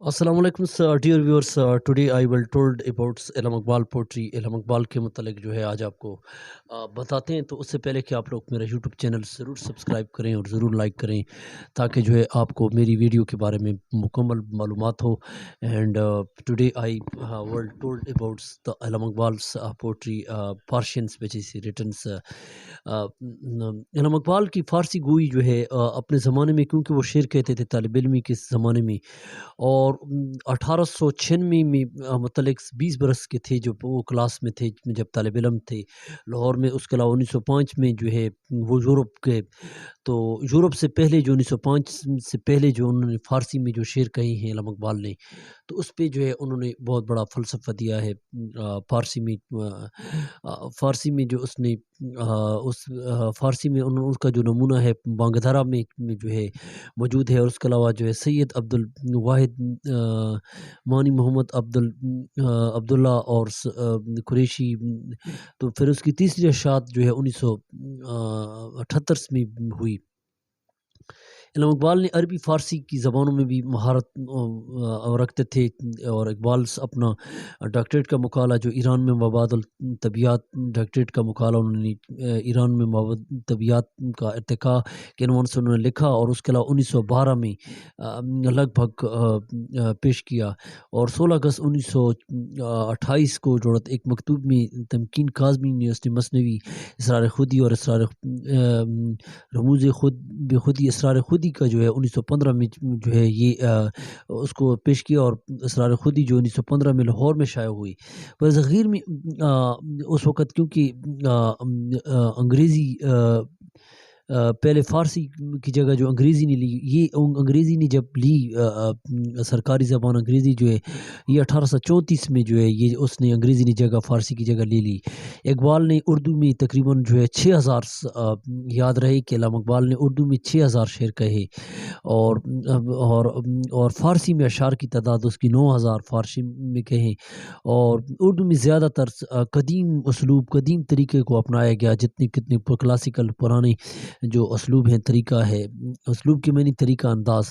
السلام علیکم dear viewers. Today I will told about Allama Iqbal pottery. علامہ اقبال کے متعلق جو ہے آج آپ کو بتاتے ہیں. تو اس سے پہلے کہ آپ لوگ میرا یوٹیوب چینل ضرور سبسکرائب کریں اور ضرور لائک کریں تاکہ جو ہے آپ کو میری ویڈیو کے بارے میں مکمل معلومات ہو. And today I will told about the Allama اقبال's poetry, parshions which is written. علامہ اقبال کی فارسی گوئی جو ہے اپنے زمانے میں، کیونکہ وہ شعر کہتے تھے طالب علمی کے زمانے میں، اور 1896 میں متعلق 20 برس کے تھے جو وہ کلاس میں تھے جب طالب علم تھے لاہور میں. اس کے علاوہ 1905 میں جو ہے وہ یورپ گئے. تو یورپ سے پہلے جو 1905 سے پہلے جو انہوں نے فارسی میں جو شعر کہے ہیں علامہ اقبال نے، تو اس پہ جو ہے انہوں نے بہت بڑا فلسفہ دیا ہے. فارسی میں جو اس نے اس فارسی میں اس کا جو نمونہ ہے بانگدھرا میں جو ہے موجود ہے. اور اس کے علاوہ جو ہے سید عبد الواحد مانی محمد عبداللہ اور قریشی. تو پھر اس کی تیسری اشاعت جو ہے 1978 میں ہوئی. علامہ اقبال نے عربی فارسی کی زبانوں میں بھی مہارت رکھتے تھے، اور اقبال اپنا ڈاکٹریٹ کا مقالہ جو ایران میں مباد الطبیعت ڈاکٹریٹ کا مقالہ انہوں نے ایران میں مباد طبیعت کا ارتقاء کے عنوان سے انہوں نے لکھا، اور اس کے علاوہ 1912 میں لگ بھگ پیش کیا. اور 16 اگست 1928 کو جوڑت ایک مکتوب میں تمکین کاظمی نے اس نے مثنوی اسرار خودی اور اسرار رموز خود بے خودی اسرار خودی کا جو ہے 1915 میں جو ہے یہ اس کو پیش کیا. اور اسرار خودی جو 1915 میں لاہور میں شائع ہوئی. پر ذخیر میں اس وقت کیونکہ انگریزی پہلے فارسی کی جگہ جو انگریزی نے لی، یہ انگریزی نے جب لی سرکاری زبان انگریزی جو ہے یہ 1834 میں جو ہے یہ اس نے انگریزی نے جگہ فارسی کی جگہ لے لی. اقبال نے اردو میں تقریباً جو ہے 6000 یاد رہے کہ علامہ اقبال نے اردو میں 6000 شعر کہے، اور فارسی میں اشعار کی تعداد اس کی 9000 فارسی میں کہیں. اور اردو میں زیادہ تر قدیم اسلوب قدیم طریقے کو اپنایا گیا، جتنے کلاسیکل پرانے جو اسلوب ہیں طریقہ ہے، اسلوب کے معنی طریقہ انداز.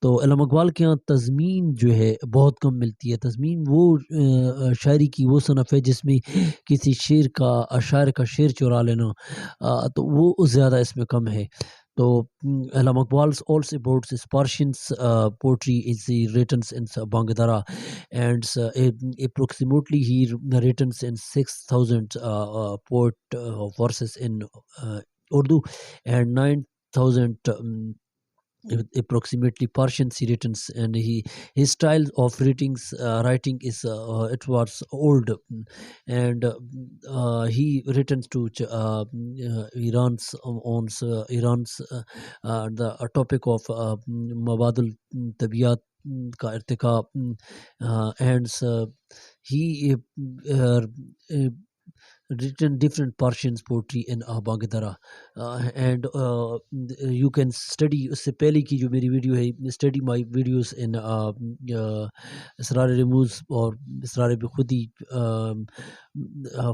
تو علامہ اقبال کے ہاں تضمین جو ہے بہت کم ملتی ہے. تضمین وہ شاعری کی وہ صنف ہے جس میں کسی شاعر کا شعر چرا لینا، تو وہ زیادہ اس میں کم ہے. تو علامہ اقبال's also about his Persian's poetry is written in Bangdara, and approximately he written in 6,000 poet verses in Urdu, and 9,000 approximately Persian written. And his style of writing is it was old, and he written to Iran's the topic of mabadul tabiyat کا ارتقاء. And he written different Persian poetry in Bangdara, and you can study. اس سے پہلے کی جو میری video ہے study my videos in اسرار رموز اور اسرار بخودی.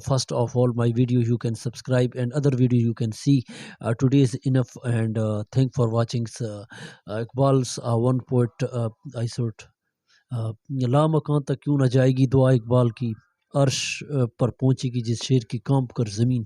First of all my video you can subscribe, and other video you can see. Today is enough, and thank for watching. Iqbal's one poet I thought لا مکان تک کیوں نہ جائے گی دعا اقبال کی، عرش پر پہنچے گی جس شعر کی کام کر زمین.